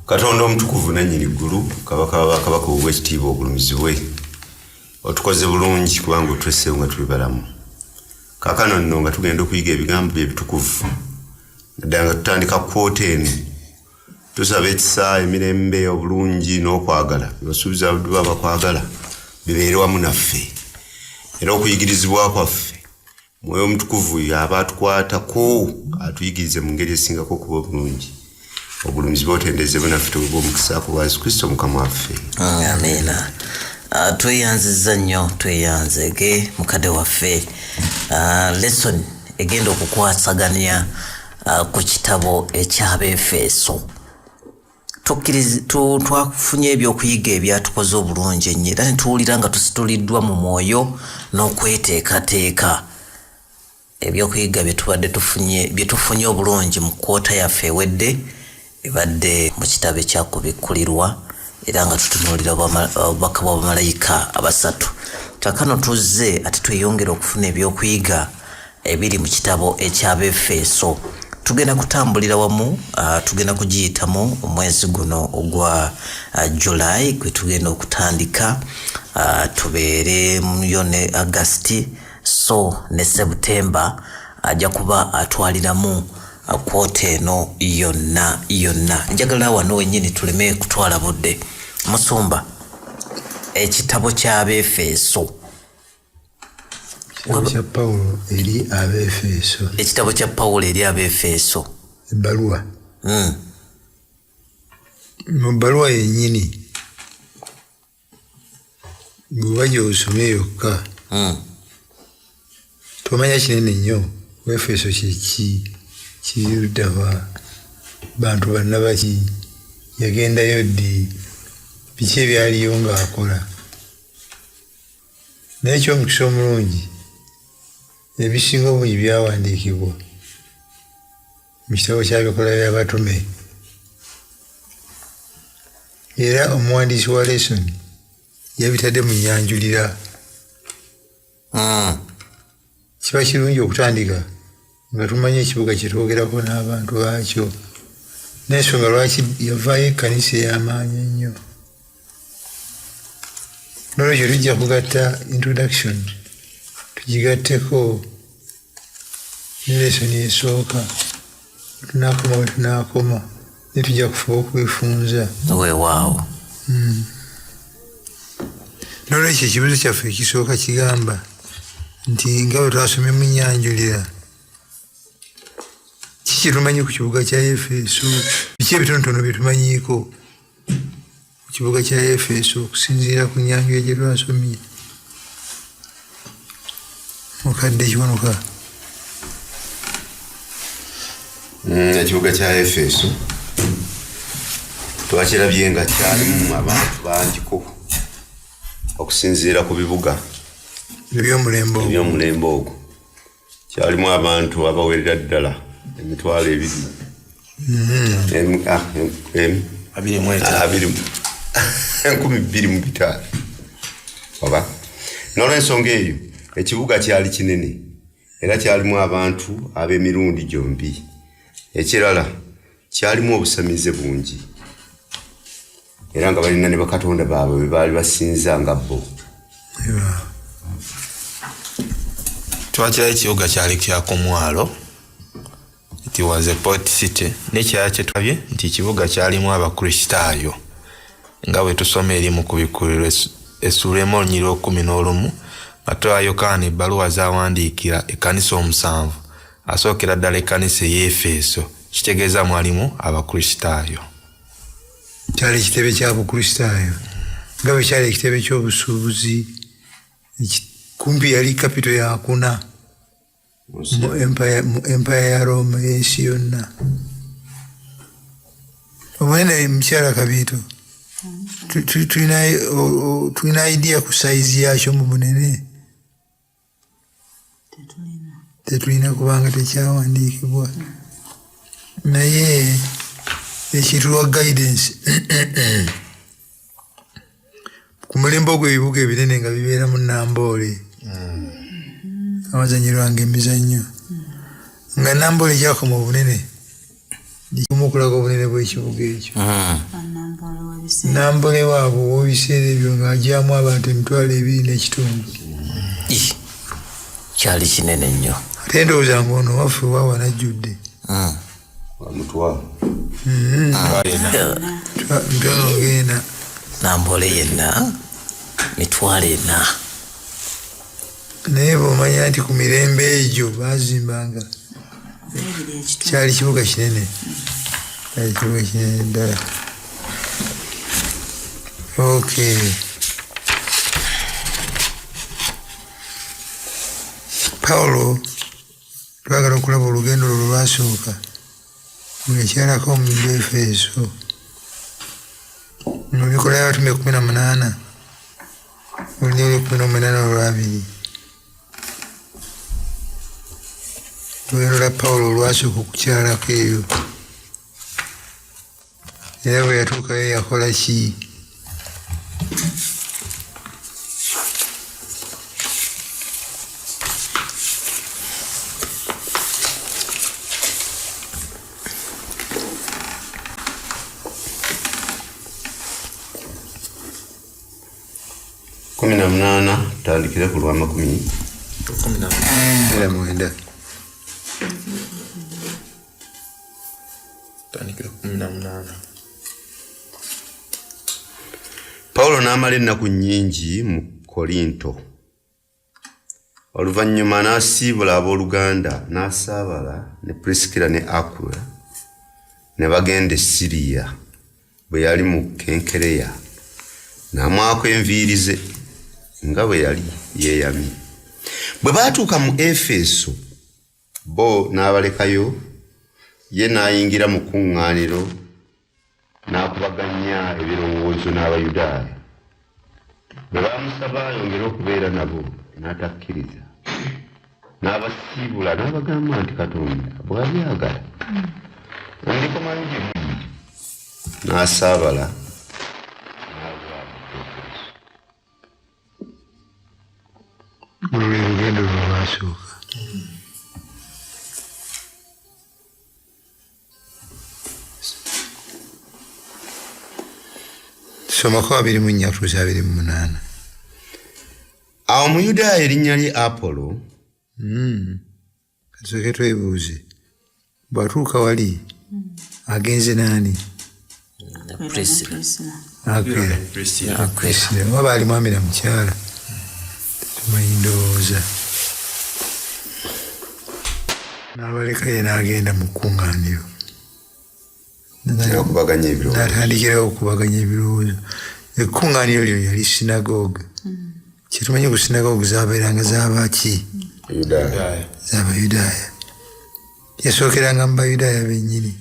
Katonda omutukuvu nannyini ggulu kabaka ow'ekitiibwa ogulumizibwe otukoze bulungi kubanga otwesseewo nga tuli balamu. Kaakano nno nga tugenda okuyiga ebigambo bye ebitukuvu naddala nga tutandika kwota eno tusaba ekisa emirembe obulungi n'okwagala basuubiza abaddu babakwagala bibeere wamu naffe era okuyigirizibwa kwaffe Mwoyo Omutukuvu yaba atukwatako atuyigirize mu ngeri esingako okuba obulungi obulumizibwa otendezebwe naffe tububa omukisa ku Yesu Kristo Mukama waffe. Amina. Tweyanziza nnyo tweyanzege mukadde waffe. Lesson egenda okukwasaganya ku kitabo eky'Abaefeso. Twafunye ebyokuyiga ebyatukoze obulungi ennyo era ne tuwulira nga tusituliddwa mu mwoyo n'okweteekateeka. Ebyokuyiga bye tufunye obulungi mu kwota yaffe ewedde ebadde mu kitabo ekyakubikkulirwa era nga tutunuulira obubaka bw'abamalayika abasatu. Kaakano tuzze ate tweyongera okufuna ebyokuyiga ebiri mu kitabo eky'Abaefeso. Tugenda kutambulira wamu, tugenda kugiyitamu omwezi guno ogwa July gwe tugenda okutandika, tubeere muyo ne August so ne September ajja kuba atwaliramu kwota eno yonna. Njagala wano wennyini tuleme kutwala budde. Musumba, ekitabo ky'Abaefeso. Kya Pawulo eri Abaefeso. Ekitabo kya Pawulo eri Abaefeso. Ebbaluwa. Mu bbaluwa yennyini bw'oba gy'osomye yokka tomanya kinene nnyo Abaefeso kyeki kiruddawa bantu bannabaki yagendayo ddi biki ebyaliyo ng'akola naye ekyomukisa omulungi ebisinga obungi byawandiikibwa mu kitabo ky'ebikola by'abatume era omuwandiisi wa lesoni yabitadde mu nnyanjulira. Kiba kirungi okutandika nga tumanye ekibuga kye twogerako n'abantu baakyo n'ensonga lwaki yavaayo ekkanisa ey'amaanyi ennyo. N'olwekyo tujja kugatta introduction tugigatteko ne lesoni esooka tunaakoma we tunaakoma ne tujja kufuba okwefunza. Weewaawo. N'olwekyo ekibuzo kyaffe ekisooka kigamba nti nga bwe twasomye mu nnyanjulira kiki tumanyi ku kibuga kya Efeso, biki ebitonotono bye tumanyiiko ku kibuga kya Efeso okusinziira ku nnyanjulira gye twasomye. Mukadde kiwanuka. Ekibuga kya Efeso twakirabye nga kyalimu abantu bangiko okusinziira ku bibuga eby'omulembe ogwo. Kyalimu abantu abawerera ddala emitwalo 2,205 oba. N'olw'ensonga eyo ekibuga kyali kinene era kyalimu abantu ab'emirundi gyombi. Ekirala kyalimu obusamize bungi era nga balina ne bakatonda baabwe be baali basinza nga bo. Twakirayo ekibuga kyali kya ku mwalo, it was a port city. N'ekirala kye tulabye nti ekibuga kyalimu abakristaayo nga bwe tusoma eri mu kubikkulirwa essuula emu Olunyiriri 11 nga tulaba Yokaana ebbaluwa z'awandiikira ekkanisa 7 asookera ddala ekkanisa ey'Efeso, kitegeeza mwalimu abakristaayo. Kyali ekitebe kya bukristaayo nga bwe kyali ekitebe ky'obusuubuzi. Kumpi yali kapito yakuna mu empire ya Roma y'ensi yonna. Omwene mukyala Kabiito tulina idea ku saizi yakyo mu bunene? Tetulina kubanga tekyawandiikibwa naye ekituwa guidance ku mulembe ogwo ebibuga ebinene nga bibeera mu Namboole amazanyirwanga emizannyo nga Namboole gyakoma obunene ndikumukulaga obunene bw'ekibuga ekyo nambole waabwe w'ebiseera ebyo ng'ajyamu abantu 2,200 kyali kinene nnyo ate ndowooza ng'ono waffe waawa najjudde ntwalogenda nambole yenna 4,000 naye bw'omanya nti ku mirembe egyo baazimbanga kyali kibuga kinene kyali kibuga kinene ddala. Okay. Pawulo twagala okulaba olugendo lwe lwasooka ng'ekyalako mu Abaefeso mu bikola y'abatume 18 olunyiri 18 olugendo lwa Pawulo olwasooka okukyalako eyo era bwe yatuukayo yakola ki? Tandikira ku lwa 19. Pawulo n'amala ennaku nnyingi mu Korinto. Oluvannyuma n'asiibula abooluganda n'asaabala ne Prisikira ne Akula ne bagenda e Siriya bwe yali mu Kenkereya n'amwako enviiri ze nga bwe yali yeeyamye. Bwe baatuuka mu Efeso bo n'abalekayo ye n'ayingira mu kuŋŋaaniro n'akubaganya ebirowoozo n'Abayudaaya. Bwe baamusaba ayongere okubeera nabo n'atakkiriza. N'abasiibula n'abagamba nti Katonda bw'abyagala ndikomayo gye muli. N'asaabala olwo lugendo lwe lwasooka. Somako 24-28. Awo Muyudaaya erinnya lye Apolo kasooke twebuuze bw'atuuka wali agenze n'ani? Prisila oba baali mwami na mukyala tumanyi ndowooza. N'abaleka ye n'agenda mu kkuŋŋaaniro n'atandikirawo okubaganya ebirowoozo. Ekkuŋŋaaniro lyo yali sinagoga. Kyetumanyi ku sinagoga zaabeeranga z'abaki? Z'Abayudaaya. Yasookeranga mu Bayudaaya bennyini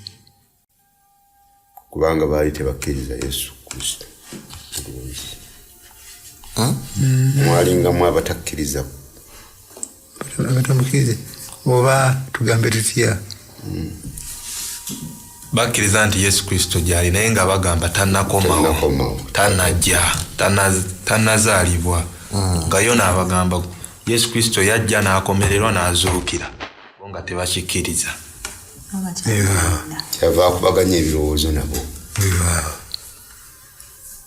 kubanga baali tebakkiriza Yesu Kristo. Mwalingamu abatakkiriza abatamukkiriza oba tugambe tutya? bakkiriza nti Yesu Kristo gy'ali naye nga bagamba tannakomawo tannajja tannazaalibwa nga yo n'abagamba Yesu Kristo yajja n'akomererwa n'azuukira bo nga tebakikkiriza. kyava akubaganya ebirowoozo nabo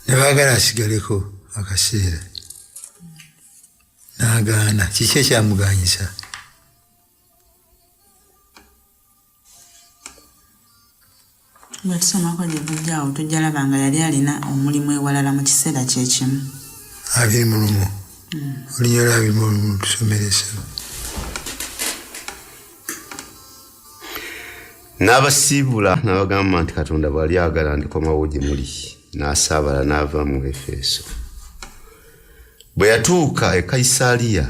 ne baagala asigaleko akaseera n'agaana. Kiki ekyamuganyisa? bwe tusomako gye tujjaawo tujja laba nga yali alina omulimu ewalala mu kiseera kyekimu. 21 olunyolo 21 tusomeresa. N'abasiibula n'abagamba nti Katonda bw'ali agala ndikomawo gye muli. N'asaabala n'ava mu Efeso. Bwe yatuuka e Kayisaliya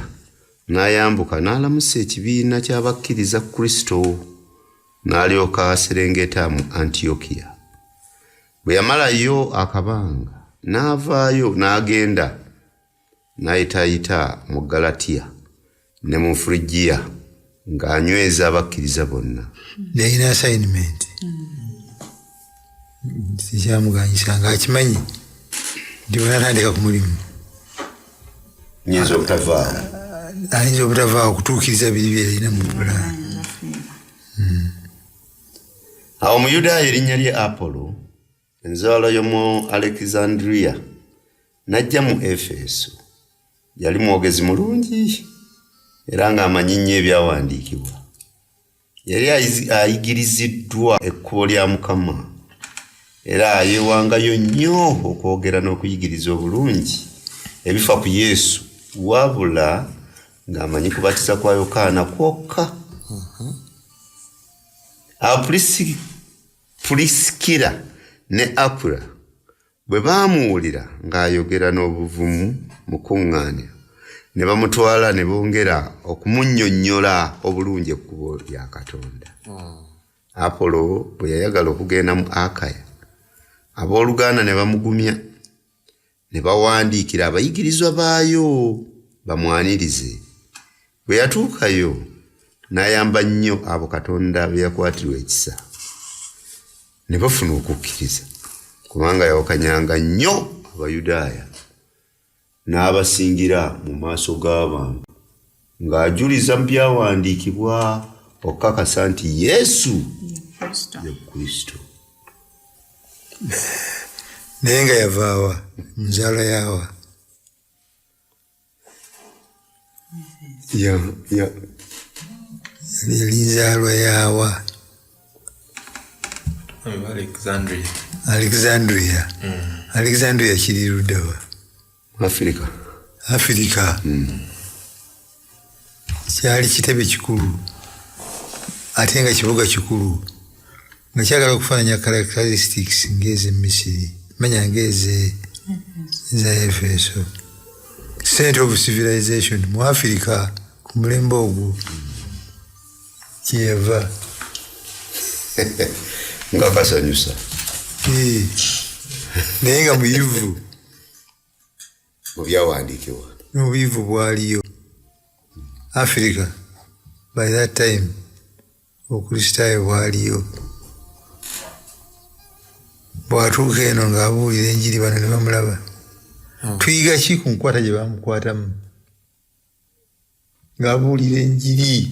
n'ayambuka n'alamusa ekibiina ky'abakkiriza Kristo n'alyoka aserengeta mu Antiyokiya. Bwe yamalayo akabanga n'avaayo n'agenda n'ayitaayita mu Galatiya ne mu Furigiya ng'anyweza abakkiriza bonna. Yalina assignment tikyamuganyisa ng'akimanyi nti bw'anatandika ku mulimu ayinza obutavaawo okutuukiriza biri byalina mu pulaani. Awo Muyudaaya erinnya lye Apolo, enzaala y'omu Alexandria, n'ajja mu Efeso. Yali mwogezi mulungi era ng'amanyi nnyo ebyawandiikibwa. Yali ayigiriziddwa ekkubo lya Mukama era yeewangayo nnyo okwogera n'okuyigiriza obulungi ebifa ku Yesu, wabula ng'amanyi kubatiza kwa Yokaana kwokka. Pulisikira ne Akula bwe baamuwulira ng'ayogera n'obuvumu mu kuŋŋaaniro, ne bamutwala ne bongera okumunnyonnyola obulungi ekkubo lya Katonda. Apolo bwe yayagala okugenda mu Akaya, abooluganda ne bamugumya, ne bawandiikira abayigirizwa baayo bamwanirize. Bwe yatuukayo n'ayamba nnyo abo Katonda be yakwatirwa ekisa, ne bafuna okukkiriza, kubanga yawakanyanga nnyo Abayudaaya n'abasingira mu maaso g'abantu ng'ajuliza mu byawandiikibwa okukakasa nti Yesu ye Kristo. naye nga yavaawa nzaala yaawa? yali nzaalwa yaawa? Alexandria kiri ludda wa? Afirika. Kyali kitebe kikulu ate nga kibuga kikulu nga kyagala okufaananya characteristics ng'eze Misiri, manya ng'eze za Efeso. Center of civilization mu Africa ku mulembe ogwo kyeyava. Nga kasanyusa. Naye nga muyivu mu byawandiikibwa. n'obuyivu bwaliyo. Africa by that time okristaayo bwaliyo. Bw'atuuka eno ng'abuulira enjiri bano ne bamulaba. Tuyiga ki ku nkwata gye bamukwatamu? Ng'abuulira enjiri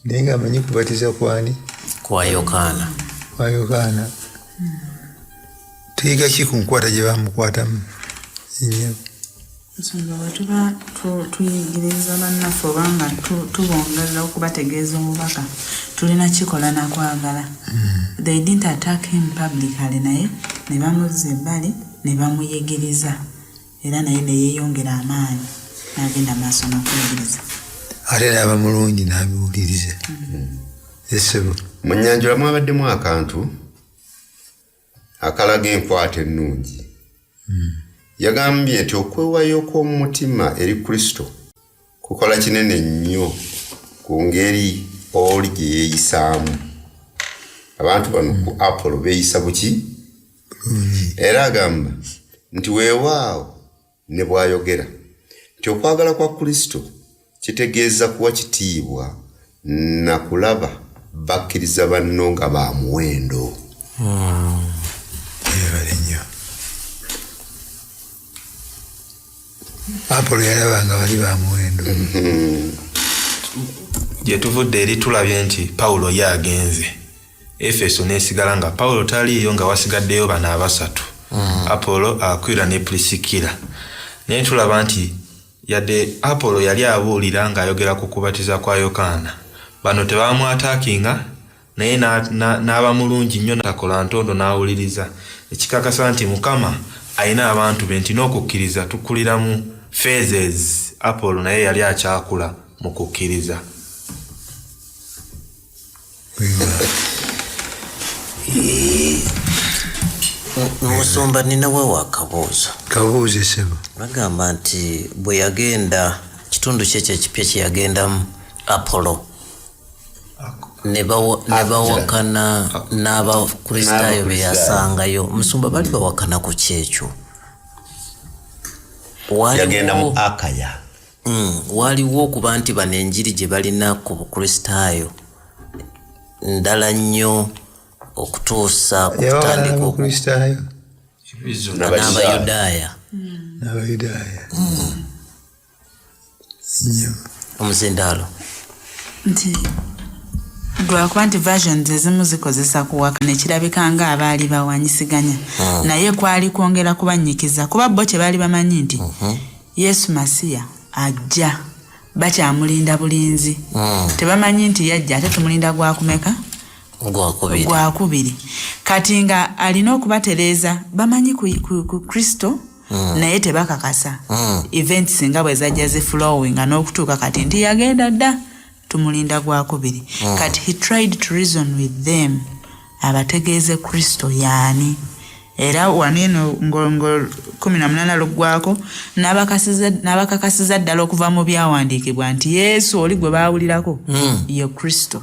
naye ng'amanyi kubatiza kwani? Kwa Yokaana. Kwa Yokaana. Tuyiga ki ku nkwata gye bamukwatamu? Nsonga bwe tuba tuyigiriza bannaffe oba nga tubongerera okubategeeza omubaka, tulina kikola nakwagala. They didn't attack him publicly, naye ne bamuzza ebbali ne bamuyigiriza era naye ne yeeyongera amaanyi n'agenda maaso n'okuyigiriza. Ate n'aba mulungi n'abiwuliriza. Esebo Mu Nyanjula mwabaddemu akantu akalaga enkwata ennungi. Yagambye nti okwewaayo kw'omutima eri Kristo kukola kinene nnyo ku ngeri oli gye yeeyisaamu. Abantu bano ku Apolo beeyisa buki? Era agamba nti weewaawo ne bw'ayogera nti okwagala kwa Kristo kitegeeza kuwa kitiibwa na kulaba bakkiriza banno nga ba muwendo. Apolo yalaba nga bali ba muwendo. Gye tuvudde eri tulabye nti Pawulo ye agenze. Efeso n'esigala nga Pawulo taliiyo nga wasigaddeyo bano abasatu. Apolo, Akwila ne Pulisikira. Naye tulaba nti yadde Apolo yali abuulira ng'ayogera ku kubatiza kwa Yokaana, bano tebamwataakinga naye n'aba mulungi nnyo n'atakola ntondo n'awuliriza. Ekikakasa nti Mukama alina abantu be nti n'okukkiriza tukulira mu phases. Apolo naye yali akyakula mu kukkiriza. Musumba ninawe wakabuuzo. Kabuuze sebo. Bagamba nti bwe yagenda kitundu kye ekipya kye yagendamu Apolo ne bawakana n'abakristaayo be yasangayo. Musumba bali bawakana ku kyekyo? Yagenda mu Akaya. Waliwo okuba nti bano enjiri gye balina ku bukristaayo ndala nnyo okutuusa ku kutandika okristaayo n'Abayudaaya. Nnyo. Omuzindaalo nti lwakuba nti versions ezimu zikozesa kuwaka nekirabika nga abaali bawanyisiganya naye kwali kwongera kubanyikiza kuba bo kye baali bamanyi nti Yesu Masiya ajja bakyamulinda bulinzi tebamanyi nti yajja ate tumulinda gwakumeka gwakubiri kati nga alina okubatereeza bamanyi ku Kristo naye tebakakasa events nga bwe zajja ziflowing n'okutuuka kati nti yagenda dda tumulinda gwakubiri kati he tried to reason with them abategeeze Kristo yaani era waneno ngo 18 lugwako n'abakakasiza ddala okuva mu byawandiikibwa nti Yesu oli gwe baawulirako ye Kristo.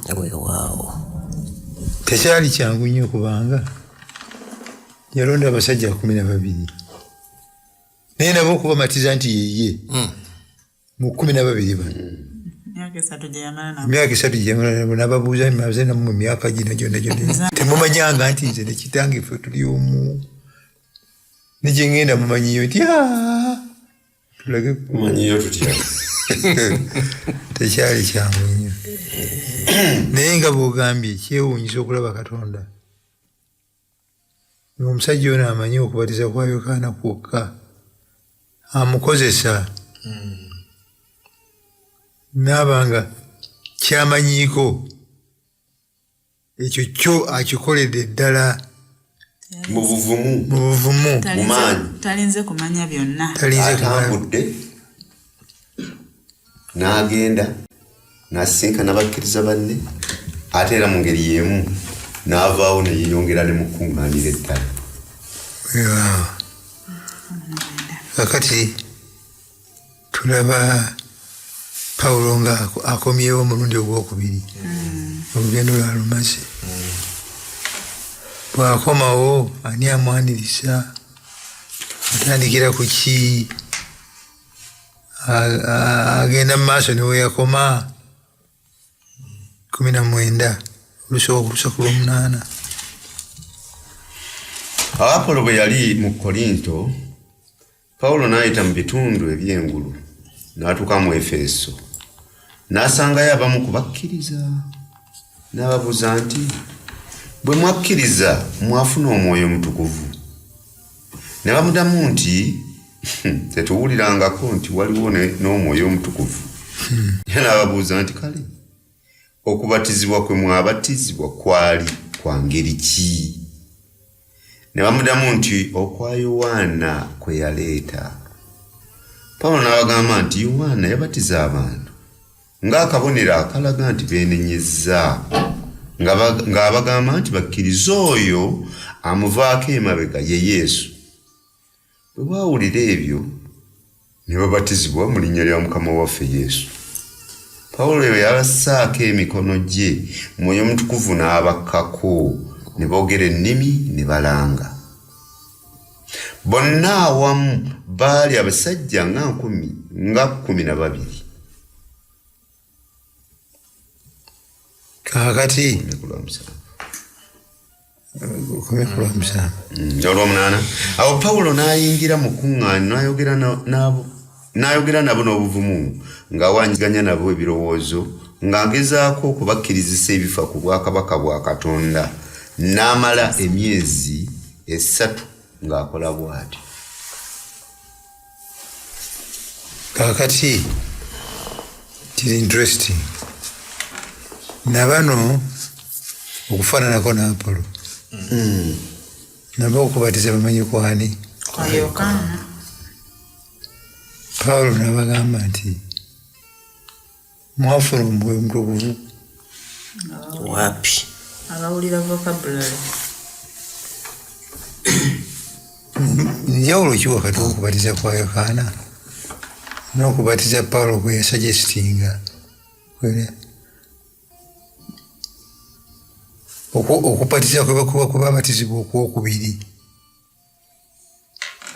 Tekyali kyangu nnyo kubanga yalonda abasajja 12 naye nabo okubamatiza nti yeye mu 12 bano emyaka 3 gye yamala nabo n'ababuuza maze namu mu myaka gino gyonna temumanyanga nti nze ne kitange ffe tuli omu ne gye ngenda mumanyiyo nti tulage kumanyiyo tutya tekyali kyangu nnyo naye nga bw'ogambye kyewuunyisa okulaba Katonda omusajja ono amanyi okubatiza kwa Yokaana kwokka amukozesa n'abanga kyamanyiiko ekyo kyo akikoledde ddala mu buvumu talinze kumanya byonna atambudde n'agenda n'asisinkana bakkiriza banne ate era mu ngeri y'emu n'avaawo ne yeeyongera ne mukuŋŋaanira eddala. Kakati tulaba Pawulo nga akomyewo omulundi ogwokubiri olugendo lwalumaze bw'akomawo ani amwaniriza atandikira ku ki agenda mu maaso newe yakoma 19 olusoka ku 8. Apolo bwe yali mu Korinto Pawulo n'ayita mu bitundu eby'engulu n'atuuka mu Efeso n'asangayo abamu kubakkiriza n'ababuuza nti bwe mwakkiriza mwafuna omwoyo omutukuvu ne bamuddamu nti tetuwulirangako nti waliwo n'omwoyo omutukuvu era n'ababuuza nti kale okubatizibwa kwe mwabatizibwa kwali kwa ngeri ki ne bamuddamu nti okwa Yowaana kwe yaleeta. Pawulo n'abagamba nti Yowaana yabatiza abantu ng'akabonero akalaga nti beenenyezza ng'abagamba nti bakkiriza oyo amuvaako emabega ye Yesu. Bwe baawulira ebyo ne babatizibwa mu linnya lya Mukama waffe Yesu. Pawulo yabassaako emikono gye Mwoyo Mutukuvu n'abakkako ne boogera ennimi ne balanga. Bonna awamu baali abasajja nga 12. Kakati olw'omunaana awo Pawulo n'ayingira mu kuŋŋaaniro n'ayogera nabo n'obuvumu ng'awanjiganya nabo ebirowoozo ng'agezaako okubakkirizisa ebifa ku bwakabaka bwa Katonda n'amala emyezi 3 ng'akola bw'atyo. Kakati kiri interesting nabano okufaananako n'Apolo nabo okubatiza bamanyi kwani kwa Yokaana. Pawulo n'abagamba nti mwafuna omwoyo omutukuvu wapi abawulira vocabulary njawulo ki wakati w'okubatiza kwa Yokaana n'okubatiza Pawulo kwe yasuggestinga okubatiza kwe bakuba kubabatizibwa okwokubiri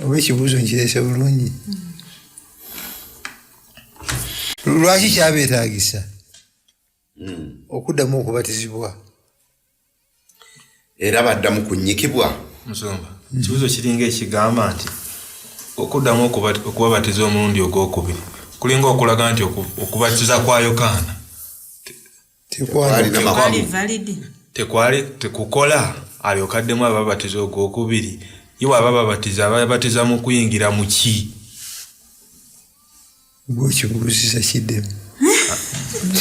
oba ekibuuzo nkireese bulungi lwaki kyabeetaagisa okuddamu okubatizibwa era baddamu kunnyikibwa. Musomba kibuuzo kiringa ekigamba nti okuddamu okubabatiza omulundi ogwokubiri kulinga okulaga nti okubatiza kwa Yokaana tekwali valid tekwali tekukola alyokaddemu ababatiza ogwokubiri iwe ababatiza mu kuyingira mu ki bwekikubuuziza kiddemu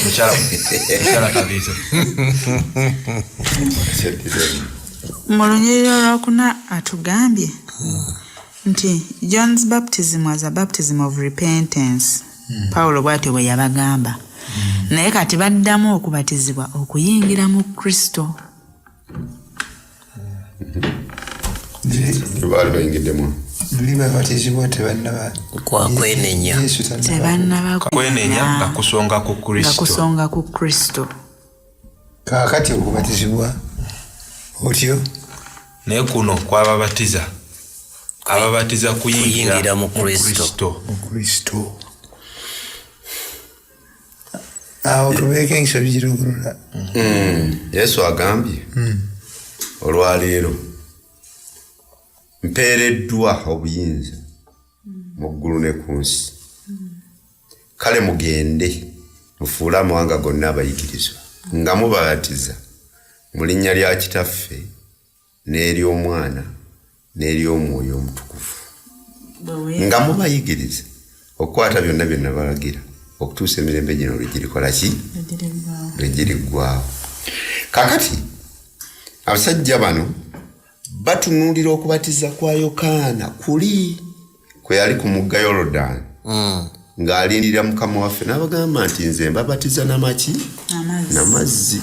mukyala kabizo mu lunyiriri olwokuna atugambye nti John's baptism was a baptism of repentance. Pawulo bw'atyo bwe yabagamba. Naye kati baddamu okubatizibwa okuyingira mu Kristo. Baali bayigiddemu. babatizibwa tebannaba kwenenya gakusonga ku Kristo kaakati okubatizibwa otyo naye kuno kwababatiza ababatiza kuyingira mu Kristo. awo tubeeko ensobi girugulula. Yesu agambye olwaleero mpeereddwa obuyinza mu ggulu ne ku nsi. Kale mugende mufuule amawanga gonna abayigirizwa nga mubabatiza mu linnya lya Kitaffe n'ery'Omwana n'ery'Omwoyo Omutukuvu nga mubayigiriza okukwata byonna bye nabalagira okutuusa emirembe gino lwe girikola ki lwe giriggwaawo. Kaakati abasajja bano batunuulira okubatiza kwa Yokaana kuli kwe yali ku mugga Yoludaani ng'alindirira Mukama waffe n'abagamba nti nze mbabatiza n'amaki n'amazzi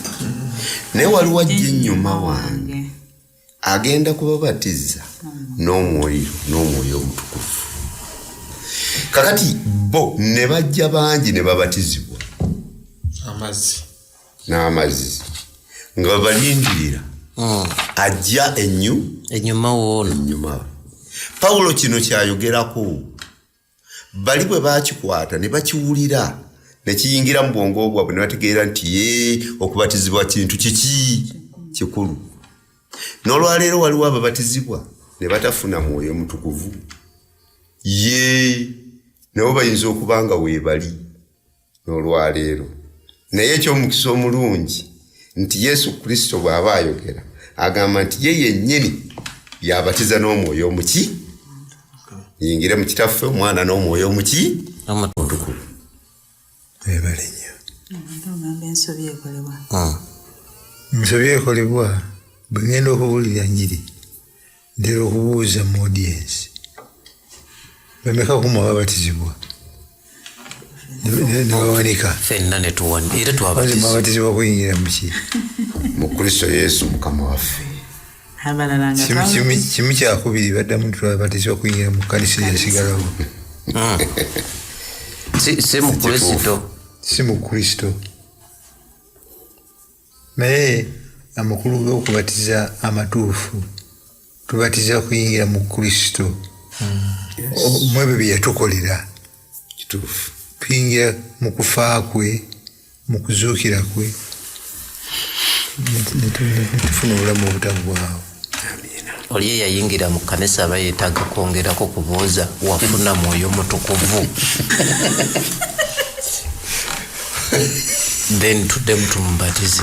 naye waliwo ajja ennyuma wange agenda kubabatiza n'omwoyo omutukuvu. Kakati bo ne bajja bangi ne babatizibwa n'amazzi nga babalindirira ajja ennyuma woona. Pawulo kino kyayogerako bali bwe bakikwata ne bakiwulira ne kiyingira mu bwongo bwabwe ne bategeera nti okubatizibwa kintu kikulu. N'olwaleero waliwo ababatizibwa ne batafuna mwoyo mutukuvu nabo bayinza okuba nga weebali n'olwaleero. Naye eky'omukisa omulungi nti Yesu Kristo bw'aba ayogera agamba nti ye yennyini yabatiza n'omwoyo omuki yingire mu Kitaffe Omwana n'omwoyo omuki omutukuvu. Weebale nnyo. Ensobi ekolebwa bwe ngenda okubuulira njiri ntera okubuuza mu audience bameka kumu ababatizibwa ne bawanika ffenna ne tuwanika era babatizibwa kuyingira mu ki mu Kristo Yesu Mukama waffe. Kimu kyakubiri baddamu twabatizibwa kuyingira mu kkanisa eyasigalawo si mu Kristo. Naye amakulu g'okubatiza amatuufu tubatiza kuyingira mu Kristo. Mu ebyo bye yatukolera kituufu tuyingira mu kufa kwe mu kuzuukira kwe netufuna obulamu obutaggwaawo. oli eyayingira mu kkanisa aba yeetaaga kwongerako kubuuza wafuna mwoyo mutukuvu then tuddemu tumubatize.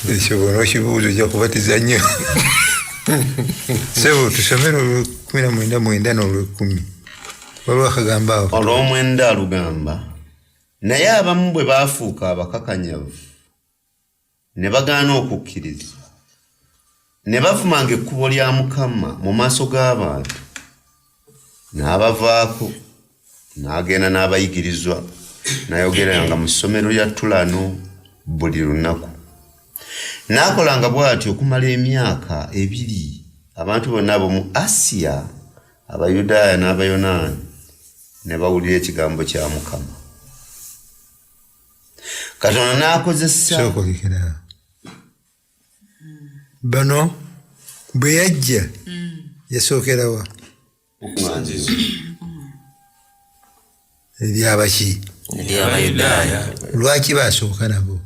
ekyo bona okibuuza ojja kubatiza nnyo. Sebo tusomere olw'19:9 n'olw'10 waliwo akagamba awo. Olw'omwenda alugamba naye abamu bwe baafuuka abakakanyavu ne bagaana okukkiriza ne bavumanga ekkubo lya Mukama mu maaso g'abantu n'abavaako n'agenda n'abayigirizwa n'ayogeranga mu ssomero lya Tulano buli lunaku. N'akolanga bw'atyo okumala emyaka 2. Abantu bonna ab'omu Asiya Abayudaaya n'Abayonaani ne bawulira ekigambo kya Mukama. Katonda n'akozesa bano bwe yajja yasookerawa eri abaki lwaki baasooka nabo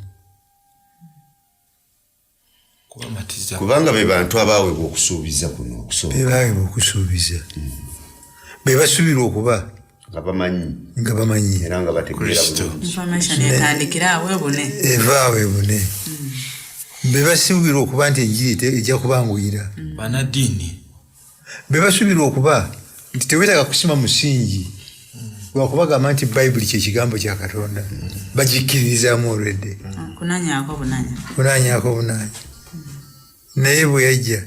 kubanga be bantu abaweebwa okusuubiza kuno be baweebwa okusuubiza be basuubirwa okuba nga bamanyi era nga bategeera information etandikira awe bune evaawe bune be basuubira okuba nti enjiri ejja kubanguyira banaddiini be basuubira okuba nti tewetaaga kusima musingi lwakubagamba nti bayibuli kyekigambo kya Katonda bagikkiririzaamu olwedde kunanyaako bunanya naye bwe yajja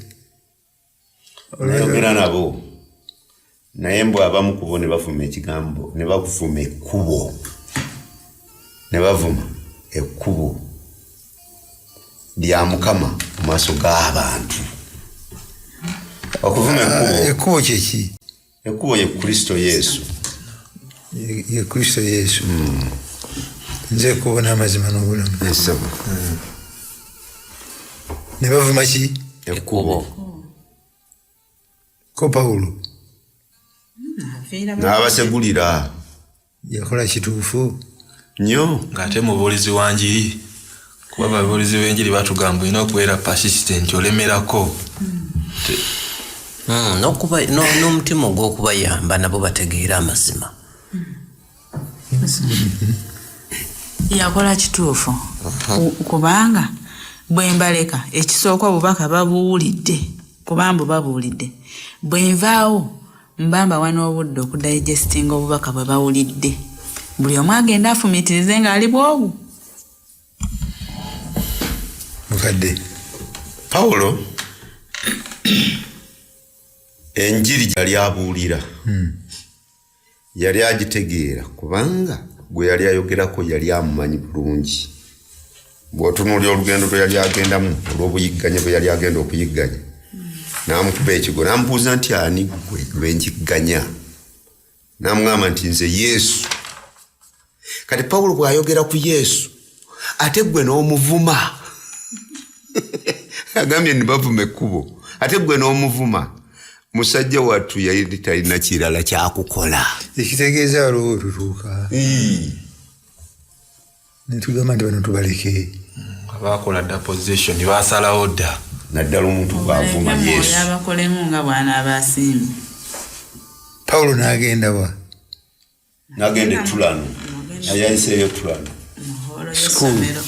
nayogera nabo naye mbwe abamu ku bo ne bavuma ekigambo ne bavuma ekkubo ne bavuma ekkubo lya Mukama mu maaso g'abantu okuvuma ekkubo kyeki ekkubo ye Kristo Yesu ye Kristo Yesu nze kubona amazima n'obulamu ne bavuma ki ekkubo ko Pawulo n'abasegulira yakola kituufu nnyo ng'ate mubuulizi wa njiri kuba ababuulizi b'enjiri batugamba olina okubeera persistent olemerako n'omutima ogw'okubayamba nabo bategeera amazima yakola kituufu kubanga bwe mbaleka ekisooka obubaka babuwulidde kubamba babuwulidde bwe nvaawo mbamba wano obudde okudigestinga obubaka bwe bawulidde buli omu agenda afumiitirize ng'ali bwogu mukadde Pawulo enjiri yali abuulira yali agitegeera kubanga gwe yali ayogerako yali amumanyi bulungi bw'otunuulira olugendo lwe yali agendamu olw'obuyigganya bwe yali agenda okuyigganya n'amukuba ekigo n'amubuuza nti ani gwe lwenjigganya n'amugamba nti nze Yesu. Kati Pawulo bw'ayogera ku Yesu ate gwe n'omuvuma agambye nibavuma ekkubo ate gwe n'omuvuma musajja wattu yali talina kirala kyakukola ekitegeeza waliwo tutuuka netugamba nti bano tubaleke abakola dda position basalawo dda naddala omuntu bwavuma Yesu abakolemu nga bwana abasiimi Pawulo n'agenda wa n'agenda Tulano ayayiseeyo Tulano y'essomero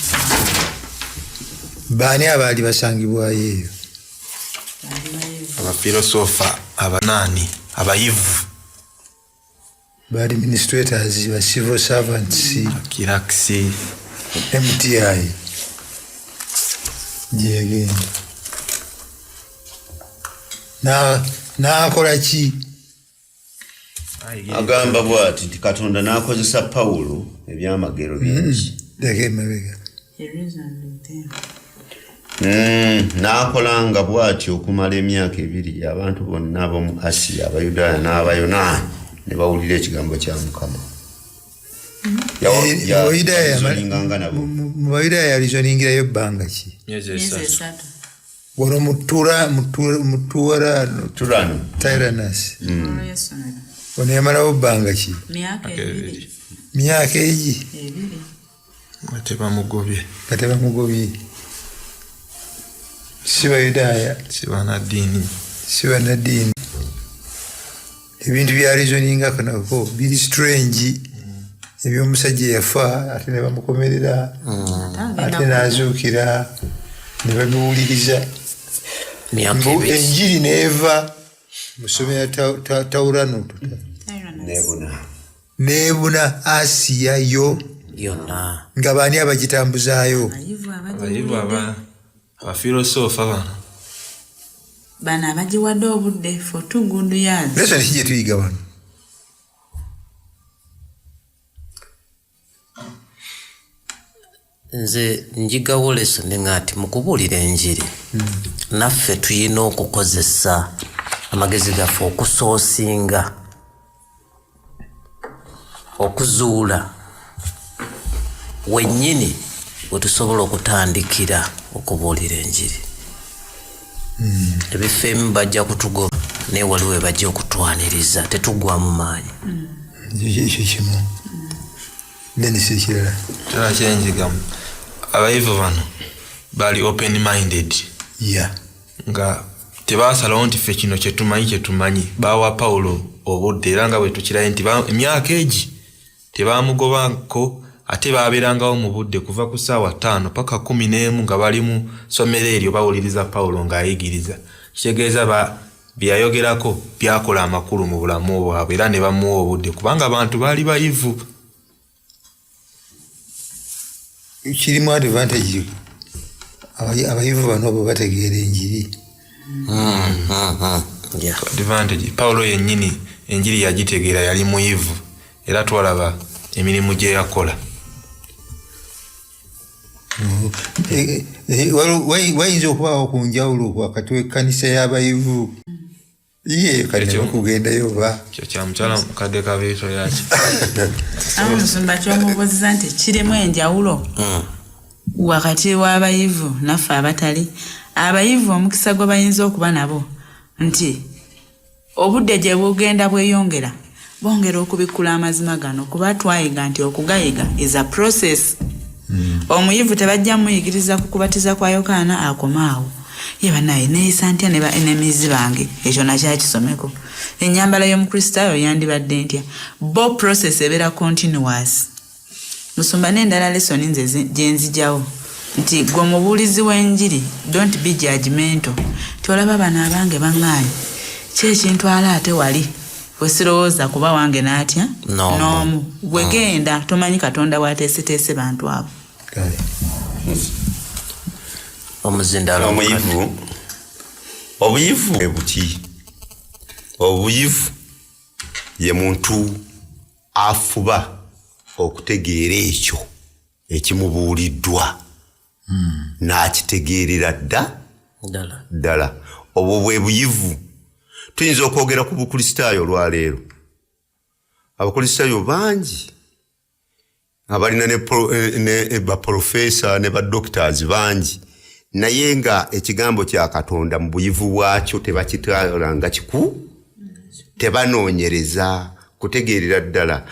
baani abaali basangibwayo eyo abafilosofa abanaani abayivu baali administrators ba civil servants kirakisi MTI gyegenda n'akola ki agamba bw'ati nti Katonda n'akozesa Pawulo ebyamagero bingi deke emabega n'akolanga bw'ati okumala emyaka 2 abantu bonna ab'omu Asiya Abayudaaya n'Abayonaani ne bawulira ekigambo kya Mukama. mu Bayudaaya yalizoningirayo ebbanga ki wano Tulano Tyrannus wano yamalawo bbanga ki myaka egi ate bamugobye si Bayudaaya si banaddiini ebintu byalizoningako nako biri strange ebyomusajja yafa ate ne bamukomerera ate n'azuukira ne babiwuliriza enjiri neeva musomera Taurano nebuna Asiya yo yonna nga baani abagitambuzaayo abayivu abafilosofa bano abagiwadde obudde for 2 good years lesoni ki gye tuyiga wano nze njigawo lesoni ngati mukubuulira enjiri naffe tuyina okukozesa amagezi gaffe okusoosinga okuzuula wennyini wetusobola okutandikira okubuulira enjiri ebifo emu bajja kutugoba naye waliwo bajja okutwaniriza tetugwamu maanyi ekyo kimu nenisi ekirala tala kyenjigamu abayivu bano baali open minded ya nga tebasalawo nti ffe kino kyetumanyi bawa Pawulo obudde era nga bwe tukiraye nti emyaka egi tebamugobako ate babeerangawo mu budde kuva ku ssaawa 5 paka 11 nga bali mu ssomero eryo bawuliriza Pawulo ng'ayigiriza. Kitegeeza byayogerako byakola amakulu mu bulamu bwabwe era ne bamuwa obudde kubanga abantu baali bayivu. Kirimu advantage abayivu bano bwe bategeera enjiri. Advantage Pawulo yennyini enjiri yagitegeera yali muyivu era twalaba emirimu gye yakola. Wayinza okubaawo ku njawulo wakati w'ekkanisa y'abayivu ye kati okugendayo ba kyo kya mukyala mukadde kabeeto yaki. Omusumba ky'omubuuziza nti kirimu enjawulo wakati w'abayivu naffe abatali. Abayivu omukisa gwe bayinza okuba nabo nti obudde gye bugenda bweyongera bongera okubikkula amazima gano kuba twayiga nti okugayiga is a process. Omuyivu tebajja muyigiriza ku kubatiza kwa Yokaana akomaawo. Ye banaye neeyisa ntya ne ba enemies bange ekyo nakyakisomeko. Ennyambala y'omukristaayo yandibadde ntya. Bo process ebeera continuous. Musumba n'endala lesoni nze gye nzijawo nti gwe mubuulizi w'enjiri don't be judgmental. Tolaba bano abange baŋŋaanyi kyekintwala ate wali wesirowooza kuba wange n'atya n'omu gwe genda tomanyi Katonda bw'ateeseteese bantu abo. Omuzindalo obuyivu ebuki. Obuyivu ye muntu afuba okutegeera ekyo ekimubuuliddwa n'akitegeerera ddala. Obwo bwe buyivu. Tuyinza okwogera ku bukristaayo olwaleero. Abakristaayo bangi abalina ne baprofesa ne badoctors bangi naye nga ekigambo kya Katonda mu buyivu bwakyo tebakitwalanga kiku, tebanoonyereza kutegeerera ddala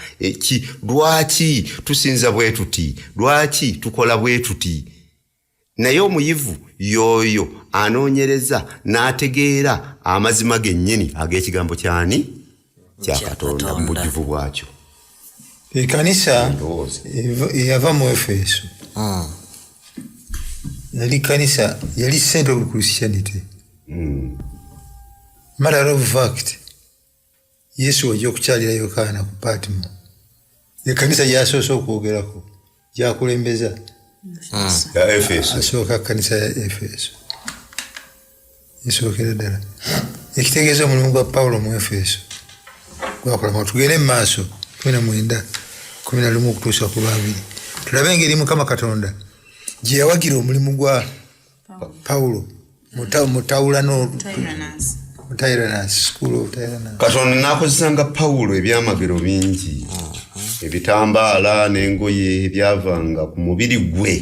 lwaki tusinza bwe tuti, lwaki tukola bwe tuti. Naye omuyivu yoyo anoonyereza n'ategeera amazima gennyini ag'ekigambo kyani kya Katonda mu bujuvu bwakyo. Ekkanisa eyava mu Efeso yali kanisa yali center of Christianity. Matter of fact Yesu wajja okukyalira Yokaana ku Patmo. Ekkanisa yasoose okwogerako gyakulembeza ya Efeso. Asooka kanisa ya Efeso esookera ddala. Ekitegeeza omulimu gwa Pawulo mu Efeso gwakola. Tugende mu maaso 19:11 okutuusa ku 2. Tulabe engeri Mukama Katonda gye yawagira omulimu gwa Pawulo Katonda n'akozesanga Pawulo ebyamagero bingi. Ebitambaala n'engoye ebyavanga ku mubiri gwe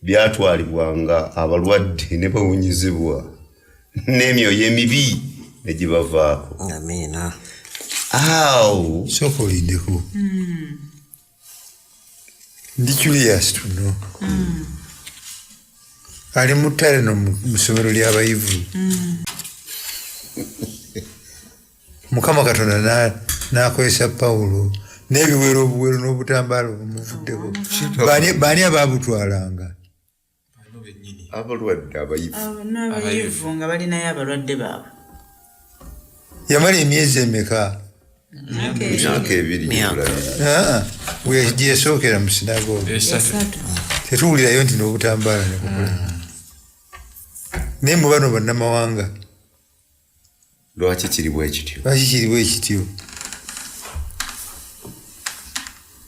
byatwalibwanga abalwadde ne bawunyizibwa n'emyoyo emibi ne gibavaako. Amiina. Awo sooka olindeko. Ndi curious to know. Ali mu ttale mu ssomero ly'abayivu. Mukama Katonda n'akozesa Pawulo n'ebiwero obuwero n'obutambaala obumuvuddeko. Baani abaabutwalanga? abalwadde abayivu. N'abayivu nga balinayo abalwadde baabwe. Yamala emyezi emeka? Myaka 2. Gye yasookera mu sinagogi. Tetuwulirayo nti n'obutambaala ne bukola. Naye mu bano bannamawanga lwaki kiri bwe kityo? Lwaki kiri bwe kityo?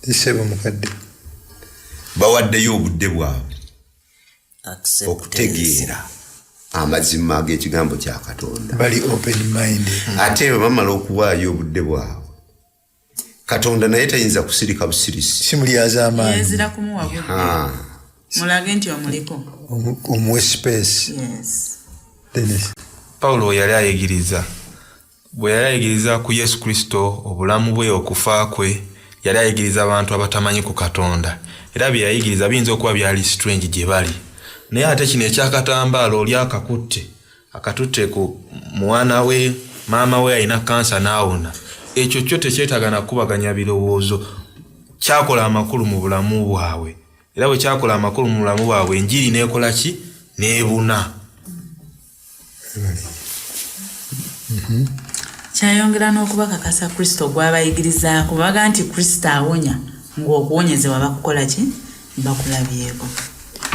Ssebo mukadde bawaddeyo obudde bwabwe okutegeera amazima ag'ekigambo kya Katonda. bali open minded. Ate bwe bamala okuwaayo obudde bwabwe Katonda naye tayinza kusirika busirisi. Simulyaza amaanyi. Yezira kumuwa budde. Mulage nti omuliko. Omuwe space. Yes. Dennis. Pawulo yali ayigiriza. Bwe yali ayigiriza ku Yesu Kristo obulamu bwe okufa kwe yali ayigiriza abantu abatamanyi ku Katonda. Era bye yayigiriza biyinza okuba byali strange gye bali. Naye ate kino ekyakatambaala oli akakutte akatutte ku mwana we maama we alina kansa naawona ekyo kyo tekyetaaga nakubaganya birowoozo kyakola amakulu mu bulamu bwabwe era bwe kyakola amakulu mu bulamu bwabwe enjiri neekola ki neebuna kyayongera n'okubakakasa Kristo gw'abayigirizaako baga nti Kristo awonya ng'okuwonyezebwa bakukola ki bakulabyeko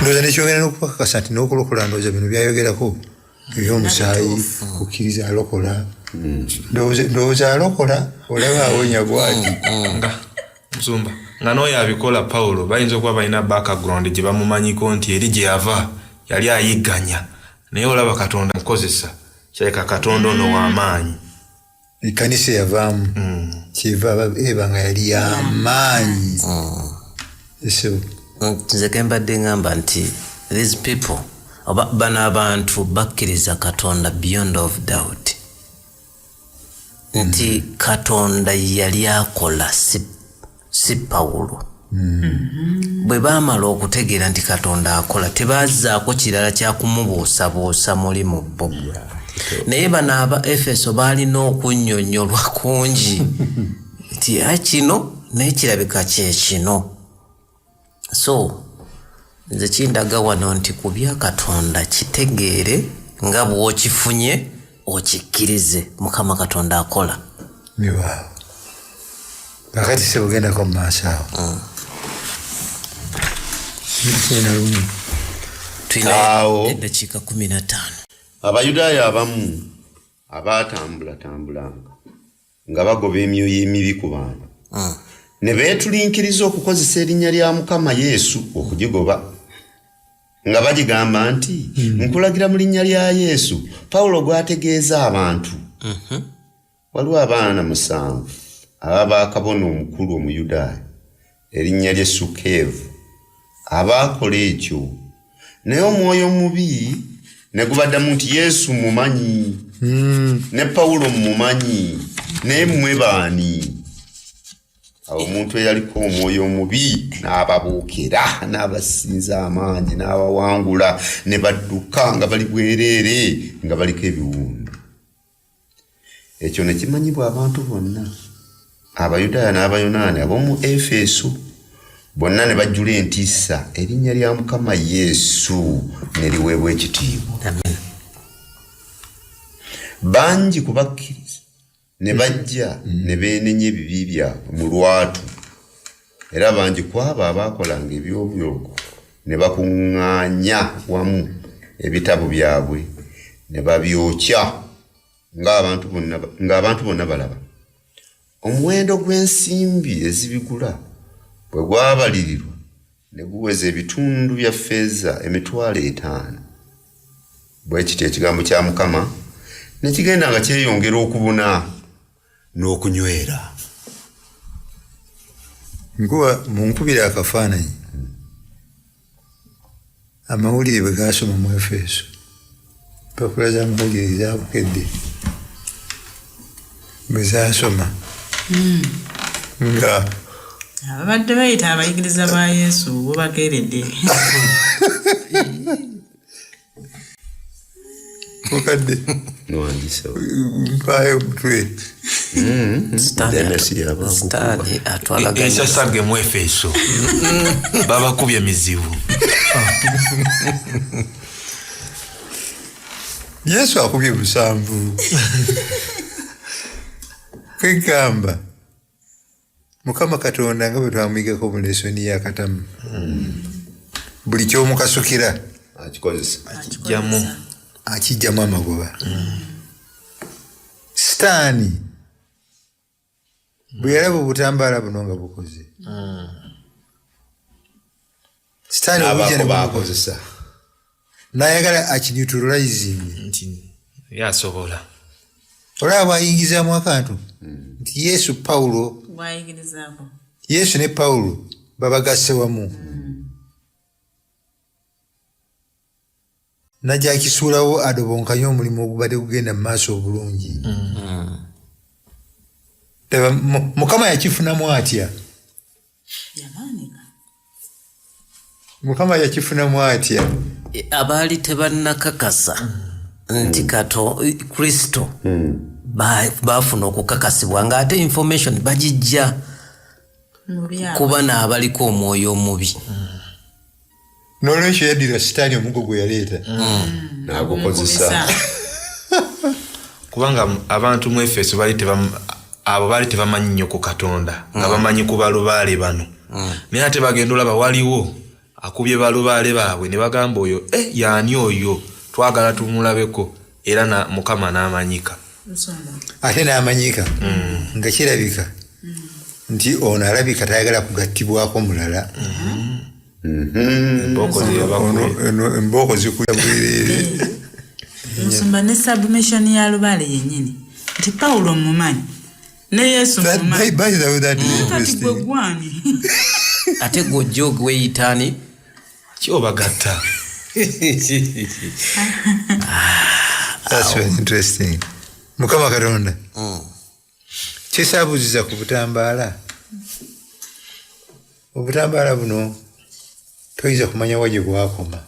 ndowooza nekyongera n'okubakakasa nti n'okulokola ndowooza bino byayogerako eby'omusaayi kukkiriza alokola ndowooza alokola olaba awonya bwati nga nsumba nga n'oyo abikola Pawulo bayinza okuba balina background gye bamumanyiko nti eri gye yava yali ayigganya naye olaba Katonda mukozesa kyaleka Katonda ono w'amaanyi ekkanisa yavaamu kyeva eba nga yali y'amaanyi nze kembadde ngamba nti these people bano abantu bakkiriza Katonda beyond of doubt nti Katonda yali akola si Pawulo bwe baamala okutegeera nti Katonda akola tebazzaako kirala kyakumubuusabuusa mulimu bo naye bano Abaefeso baalina okunnyonnyolwa kungi nti kino naye kirabika kyekino so nze kindaga wano nti ku bya Katonda kitegeere nga bw'okifunye okikkirize Mukama Katonda akola miwaawo kakati sebugendako mu maaso awo tulina eddakiika 15 Abayudaaya abamu abaatambula nga bagoba emyoyo emibi ku bantu ne beetulinkiriza okukozesa erinnya lya Mukama Yesu okugigoba nga bagigamba nti nkulagira mu linnya lya Yesu Pawulo gwategeeza abantu waliwo abaana 7 abaakabona omukulu Omuyudaaya erinnya lye Sukeevu abaakola ekyo naye omwoyo mubi ne gubaddamu nti Yesu mumanyi ne Pawulo mumanyi naye mmwe baani awo omuntu eyaliko omwoyo omubi n'ababuukira n'abasinza amaanyi n'abawangula ne badduka nga bali bwereere nga baliko ebiwundu ekyo ne kimanyibwa abantu bonna Abayudaaya n'Abayonaani ab'omu Efeso bonna ne bajjula entiisa erinnya lya Mukama Yesu ne liweebwa ekitiibwa bangi kubakkiriza ne bajja ne beenenya ebibi byabwe mu lwatu era bangi kwabo abaakolanga ebyobuloko ne bakuŋŋaanya wamu ebitabo byabwe ne babyokya ng'abantu bonna balaba omuwendo gw'ensimbi ezibigula bwe gwabalirirwa ne guweza ebitundu bya ffeeza 5,000 bwe kityo ekigambo kya Mukama ne kigenda nga kyeyongera okubuna n'okunywera nkuba munkubira akafaananyi amawulire bwe gaasoma mu Efeso mpapula z'amawulire zabukedde bwe zaasoma nga ababadde bayita abayigiriza ba Yesu bo bakeeredde mukadde mpayo omutwe Sitaani atwalaganya ensasage mu Efeso babakubye mizibu Yesu akubye 7 kwegamba Mukama Katonda nga bwe twamwigako mu lesoni yakatamu buli kyomukasukira akijjamu amagoba Sitaani bwe yalaba obutambaala buno nga bukoze Sitaani obujja ne bumukozesa n'ayagala akineutralizing yasobola olaba bw'ayingizaamu akantu nti Yesu Pawulo bw'ayigirizaako Yesu ne Pawulo babagasse wamu najja akisuulawo adobonkanye omulimu ogubadde gugenda mu maaso obulungi Mukama yakifunamu atya yamaanika Mukama yakifunamu atya abaali tebannakakasa nti Kristo bafuna okukakasibwa ng'ate information bagijja kuba n'abaliko omwoyo omubi. N'olwekyo yaddira sitaani omugo gwe yaleeta n'agukozesa. Kubanga abantu mu Efeso abo bali tebamanyi nnyo ku Katonda nga bamanyi ku balubaale bano. Naye ate bagenda olaba waliwo akubye balubaale baabwe ne bagamba oyo yaani oyo twagala tumulabeko era na Mukama n'amanyika. Ate n'amanyika nga kirabika nti ono alabika tayagala kugattibwako mulala. Embooko zikulya bwereere. Nsumba ne submission ya lubaale yennyini nti Pawulo mumanyi ne Yesu mumanyi. By the way, that is Kati gwe interesting. gwani. Ate gojjo gweyitaani Kyobagatta. That's very interesting. Mukama Katonda. Kyesaabuuziza ku butambaala. Obutambaala buno toyinza kumanya wa gye bwakoma.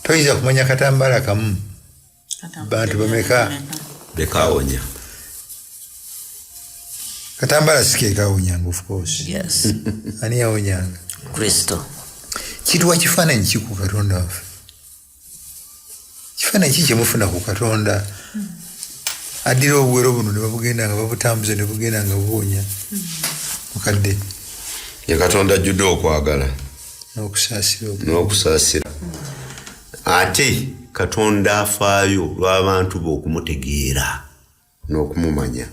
Toyinza kumanya katambaala kamu bantu bameka Bekawonya. katambaala sikeekawonyanga, of course. yes Ani yawonyanga? Kristo. Kituwa kifaananyi ki ku Katonda waffe? Kifaananyi ki kyemufuna ku Katonda? Addira obuwero buno ne babugenda nga babutambuza ne bugenda nga buwonya. Mukadde Ye Katonda ajjudde okwagala n'okusaasira. Ate Katonda afaayo lw'abantu be okumutegeera n'okumumanya.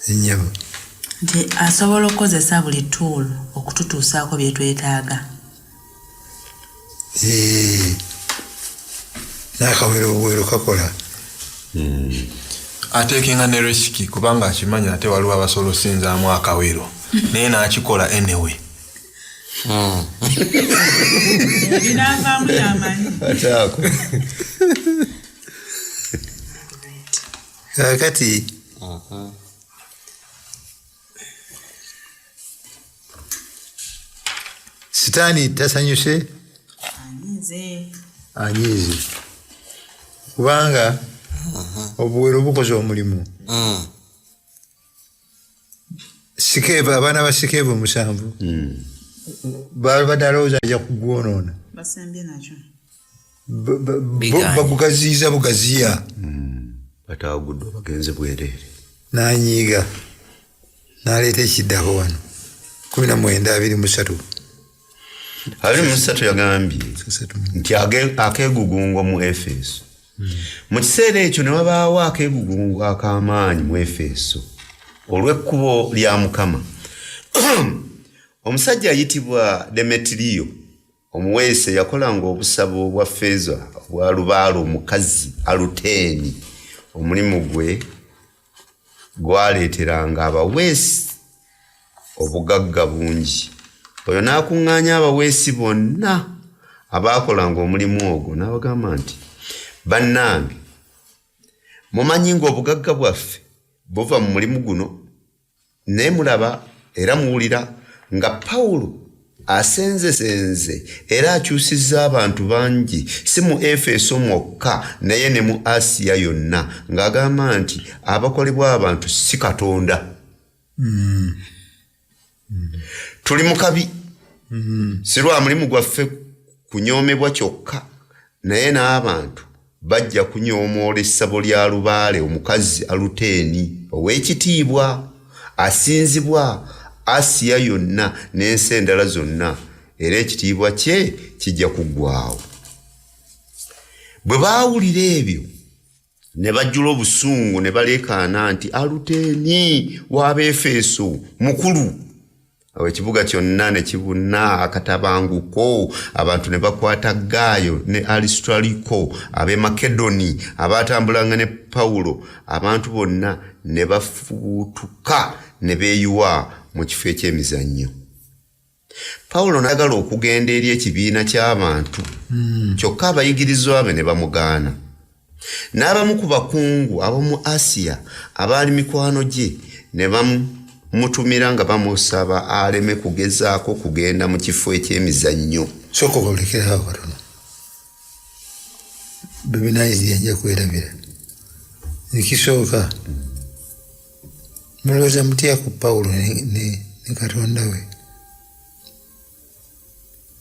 ennyabo. Nti asobola okukozesa buli tool okututuusaako bye twetaaga. N'akawero obuwero kakola. Ateekenga ne resiki kubanga akimanya ate waliwo abasolosinzaamu akawero naye n'akikola anyway. Ebinaavaamu y'amanyi. Ataako. Kaakati sitaani tasanyuse anyiize kubanga obuwero bukoze omulimu. Sikeevu, abaana ba Sikeevu 7 baali alowooza ajja kugwonoona. Basembye nakyo. Bagugaziiza bugaziya. Batawaguddwa bagenze bwereere. N'anyiiga n'aleeta ekiddako wano 19:23. 23 yagambye nti akeegugungo mu Efeso. Mu kiseera ekyo ne wabaawo akeegugungo ak'amaanyi mu Efeso olw'ekkubo lya Mukama. Omusajja ayitibwa Demetiriyo omuweese yakolanga obusabo obwa ffeeza obwa lubaale omukazi Aluteeni. Omulimu gwe gwaleeteranga abaweesi obugagga bungi. Oyo n'akuŋŋaanya abaweesi bonna abaakolanga omulimu ogwo n'abagamba nti bannange mumanyi ng'obugagga bwaffe buva mu mulimu guno, naye mulaba era muwulira nga Pawulo asenzesenze era akyusizza abantu bangi, si mu Efeso mwokka naye ne mu Asiya yonna, ng'agamba nti abakolebwa abantu si Katonda. Tuli mu kabi, si lwa mulimu gwaffe kunyoomebwa kyokka, naye n'abantu bajja kunyoomoola essabo lya lubaale omukazi Aluteeni ow'ekitiibwa, asinzibwa Asiya yonna n'ensi endala zonna, era ekitiibwa kye kijja kuggwaawo. Bwe baawulira ebyo ne bajjula obusungu ne baleekaana nti Aluteeni w'Abaefeso mukulu. Awo ekibuga kyonna ne kibuna akatabanguko, abantu ne bakwata Gaayo ne Alistariko, ab'e Makedoni abaatambulanga ne Pawulo, abantu bonna ne bafuutuka ne beeyiwa mu kifo eky'emizannyo. Pawulo n'ayagala okugenda eri ekibiina ky'abantu, kyokka abayigirizwa be ne bamugaana. N'abamu ku bakungu ab'omu Asiya abaali mikwano gye ne bamutumira nga bamusaba aleme kugezaako kugenda mu kifo eky'emizannyo. Soko olekerawo katono. bebinaizira nja kwerabira ekisooka mulowooza mutya ku Pawulo ne Katonda we.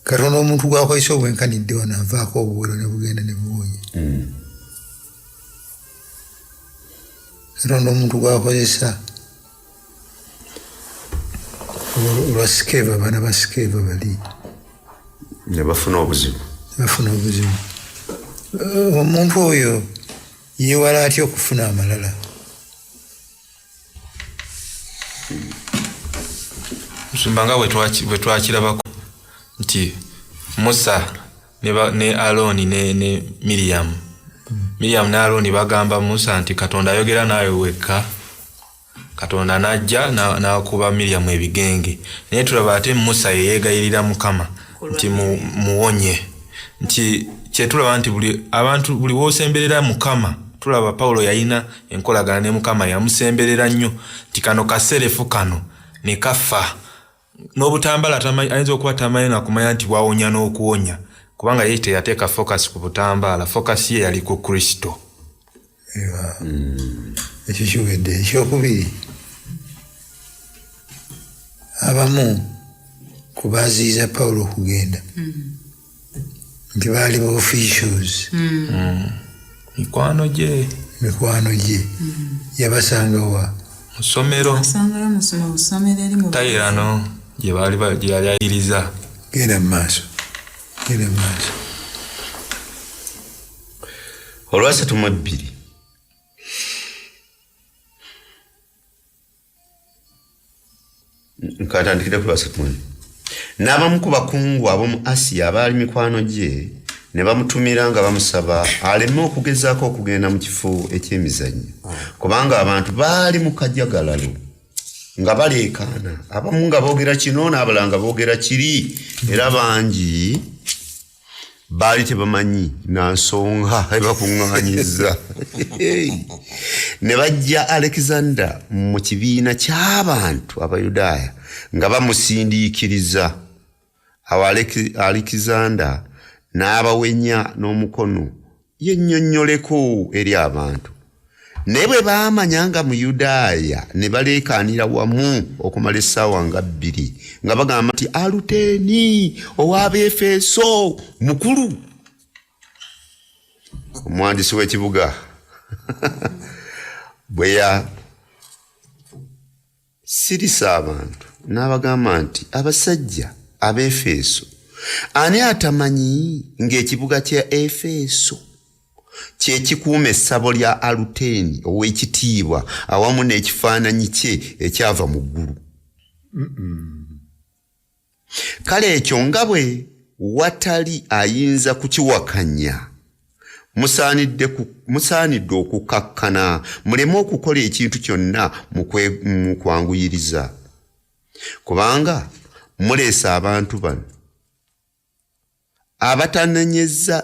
Katonda omuntu gwakozesa obwenkanidde wano avaako obuwero ne bugenda ne buwonya. Katonda omuntu gwakozesa olwa Sikeva, abaana ba Sikeva bali ne bafuna obuzibu. Omuntu oyo yeewala atya okufuna amalala. Nsumba bwe twakirabako nti Musa ne Alooni ne Miriam. Miriam ne Alooni bagamba Musa nti Katonda ayogera naawe wekka. Katonda najja n'akuba Miriam ebigenge. Naye tulaba ate Musa yeyeegayirira Mukama nti muwonye. Nti kyetulaba nti buli woosemberera Mukama. Tulaba Pawulo yalina enkolagana ne Mukama, yamusemberera nnyo nti kano kaserefu kano ne kafa. N'obutambala ayinza okuba tamanyi nakumanya nti bwawonya n'okuwonya, kubanga ye teyateeka focus ku butambala, focus ye yali ku Kristo. Ekyo kiwedde. Ekyokubiri, abamu kubaaziyiza Pawulo okugenda nti baali ba officials. Mikwano gye yabasanga wa mu ssomero tayirano gye yali ayiriza. Genda mu maaso. Olwasatu mu Ebiri nkatandikira ku lwasatu mu Ebiri. N'abamu ku bakungu ab'omu Asiya abaali mikwano gye ne bamutumira nga bamusaba aleme okugezaako okugenda mu kifo eky'emizannyo, kubanga abantu baali mu kajagalalo nga baleekaana, abamu nga boogera kino n'abalala nga boogera kiri, era bangi baali tebamanyi na nsonga ebakuŋŋaanyiza. Ne bajja Alexander mu kibiina ky'abantu Abayudaaya nga bamusindiikiriza. Awo Alexander n'abawenya n'omukono yennyonnyoleko eri abantu. Naye bwe baamanya nga Muyudaaya ne baleekaanira wamu okumala essaawa nga 2 nga bagamba nti Aluteeni ow'Abaefeso mukulu, omwandiisi w'ekibuga bwe yasirisa abantu n'abagamba nti abasajja Abaefeso, ani atamanyi ng'ekibuga kya Efeso kye kikuuma essabo lya Aluteeni ow'ekitiibwa awamu n'ekifaananyi kye ekyava mu ggulu? Kale ekyo nga bwe watali ayinza kukiwakanya, musaanidde okukakkana, muleme okukola ekintu kyonna mu kwanguyiriza, kubanga muleese abantu bano abatanyaze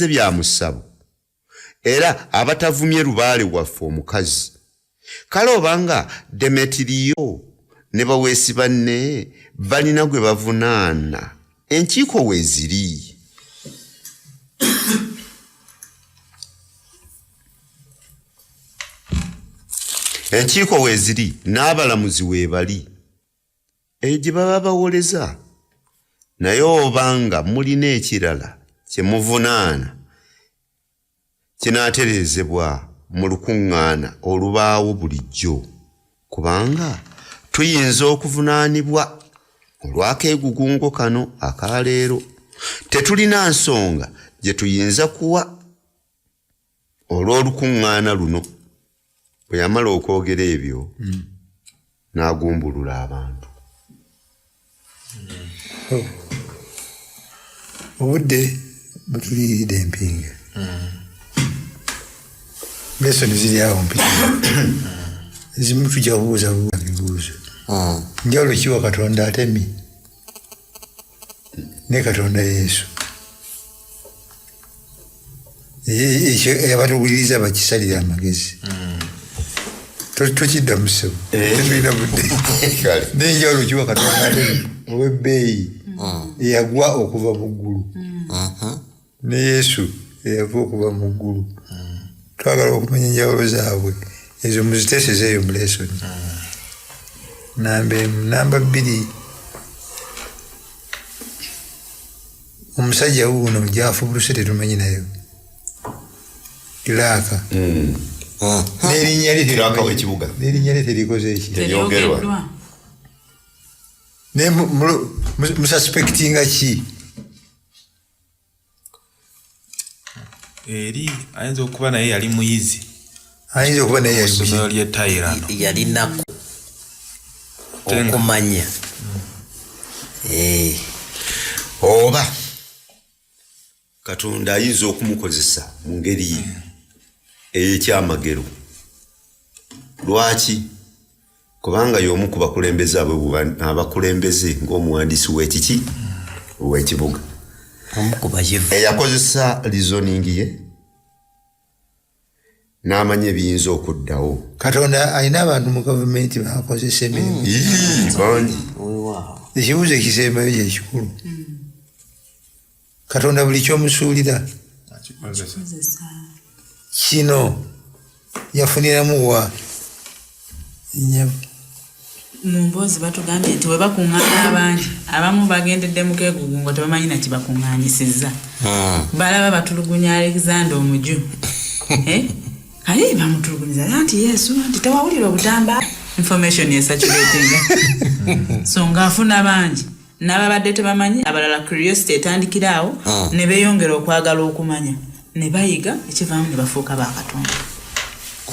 bya musabo era abatavumye lubaale waffe omukazi. Kale obanga Demetiriyo ne baweesi banne balina gwe bavunaana, enkiiko weeziri. Enkiiko weeziri n'abalamuzi weebali, eyo gye baba bawoleza. Naye obanga mulina ekirala kye muvunaana kinaatereezebwa mu lukuŋŋaana olubaawo bulijjo, kubanga tuyinza okuvunaanibwa olw'akeegugungo kano akaleero. Tetulina nsonga gye tuyinza kuwa olw'olukuŋŋaana luno. Bwe yamala okwogera ebyo n'agumbulula abantu. Obudde bwe tuliyiridde empinga, lesoni ziri awo mpita, ezimu tujja kubuuza bibuuzo. Njawulo kiwa Katonda atemi ne Katonda Yesu? Ekyo abatuwuliriza bakisalira amagezi. Tokiddamu ssebo, tetulina budde. N'enjawulo kiwa Katonda atemi ow'ebbeeyi eyagwa okuva mu ggulu ne Yesu eyava okuva mu ggulu. Twagala okumanya enjawulo zaabwe ezo muziteesezeeyo mu lesoni. Namba 2 omusajja wuuno gyafubuluse tetumanyi nayo Iraaka n'erinnya lye terikoze eki teryogerwa ne mususpectinga ki eri ayinza okuba naye yali muyizi Essomero ly'ettayirano yalinaku okumanya oba Katonda ayinza okumukozesa mu ngeri ey'ekyamagero. Lwaki? Kubanga y'omu ku bakulembeze abakulembeze ng'omuwandiisi w'ekibuga eyakozesa reasoning ye n'amanya ebiyinza okuddawo. Katonda alina abantu mu gavumenti bakozesa emirimu bangi. Ekibuuzo ekisembayo kyekikulu. Katonda buli kyomusuulira kino yafuniramu wa mu mboozi batugambye nti bwe bakuŋŋaanya abangi abamu bagendedde mu keegugu nga tebamanyi na kibakuŋŋaanyisizza. Balaba batulugunya Alexander omuju kale bamutulugunyiza nti Yesu nti tewawulira obutamba information esaturatinga so ng'afuna bangi n'ababadde tebamanyi abalala curiosity etandikiraawo ne beeyongera okwagala okumanya ne bayiga ekivaamu ne bafuuka ba Katonda.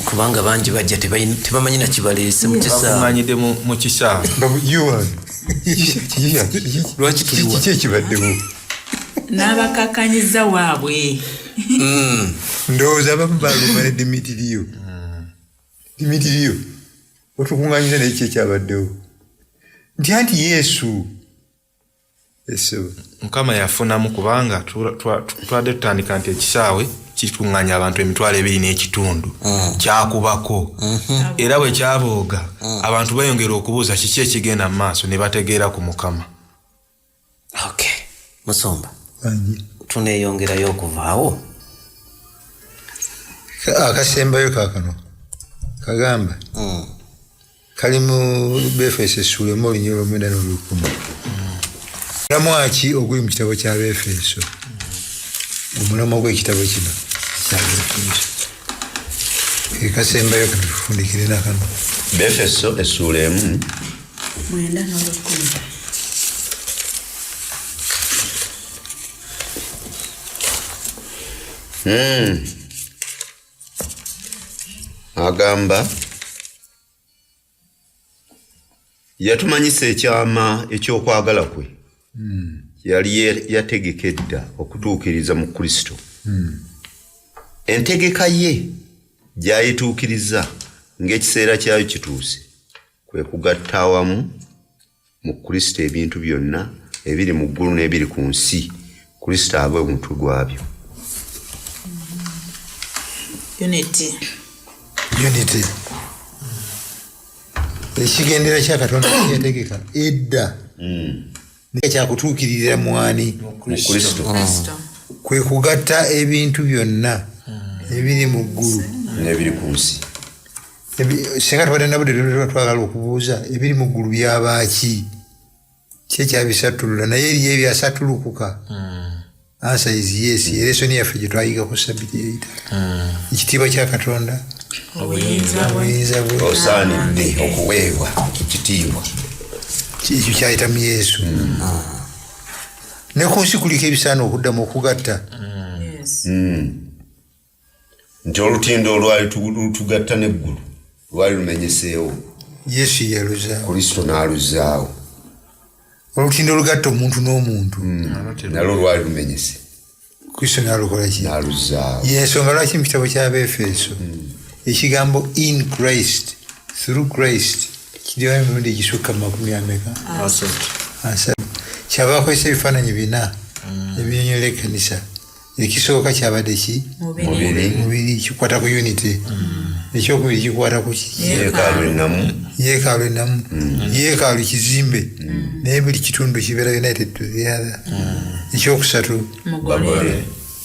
kubanga bangi bajja tebamanyi na kibaleese mu kisaawe. Bamanyidde mu kisaawe. Lwaki kiki ekibaddewo? N'abakakkanyiza waabwe. Ndowooza abamu baluma ne Dimitiriyo otukuŋŋaanyiza naye ki ekyabaddewo nti anti Yesu Mukama yafunamu kubanga twadde tutandika nti ekisaawe kituŋŋanya abantu emitwalo 2.5 kyakubako era bwe kyabooga abantu bayongera okubuuza kiki ekigenda mu maaso ne bategeera ku Mukama. Musomba tuneeyongerayo okuvaawo akasembayo kaakano kagamba kali mu Abaefeso essula 1:9. Mulamwaki oguli mu kitabo ky'Abaefeso omulamwa gw'ekitabo kino ky'Abaefeso kasembayo kano tufundikire nakano Abaefeso essula 1 agamba yatumanyisa ekyama ekyokwagala kwe yali yategeka edda okutuukiriza mu Kristo. Entegeka ye gy'ayituukiriza ng'ekiseera kyayo kituuse kwe kugatta awamu mu Kristo ebintu byonna ebiri mu ggulu n'ebiri ku nsi, Kristo abe omutwe gwabyo. Unity. Ekigendera kya Katonda yategeka edda kyakutuukirira mwani mu Kristo kwe kugatta ebintu byonna ebiri mu ggulu n'ebiri ku nsi. Singa tubadde nabudde twagala okubuuza ebiri mu ggulu byabaaki ki ekyabisattulula naye eriyo ebyasatulukuka. Answer is yes. Lesoni yaffe gye twayiga ku Sabbath eyita ekitiibwa kya Katonda obuyinza bwe osaanidde okuweebwa ekitiibwa ekyo kyayita mu Yesu. Ne ku nsi kuliko ebisaana okuddamu okugatta nti olutindo olwali tugatta n'eggulu lwali lumenyeseewo, Yesu yaluzaawo, Kristo n'aluzaawo. olutindo olugatta omuntu n'omuntu nalwo lwali lumenyese, Kristo n'alukola ki? n'aluzaawo. Y'ensonga lwaki mu kitabo ky'Abaefeso ekigambo in Christ, through Christ kiriwo emirundi egisukka 40. Kyava akozesa ebifaananyi 4 ebinyonyola ekkanisa ekisooka kyabadde ki mubiri kikwata ku unity ekyokubiri kikwata ku yeekaalu ennamu yeekaalu kizimbe naye buli kitundu kibeera united to the other ekyokusatu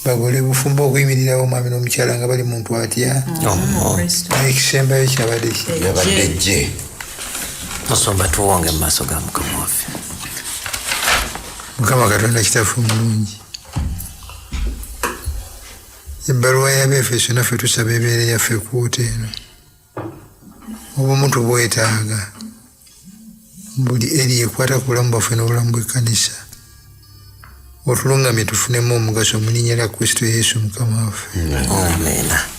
bagole bufumba okuyimirirawo omwami n'omukyala nga bali muntu atya ekisembayo kyabadde ejje musumba tuwonge mu maaso ga mukama waffe. mukama katonda kitaffe omulungi, ebbaluwa y'Abaefeso naffe tusaba ebeere yaffe kwota eno, obumu tubwetaaga, buli eri ekwata ku bulamu bwaffe n'obulamu bw'ekkanisa, otulungamye tufunemu omugaso mu linnya lya Kristo Yesu mukama waffe. Amen.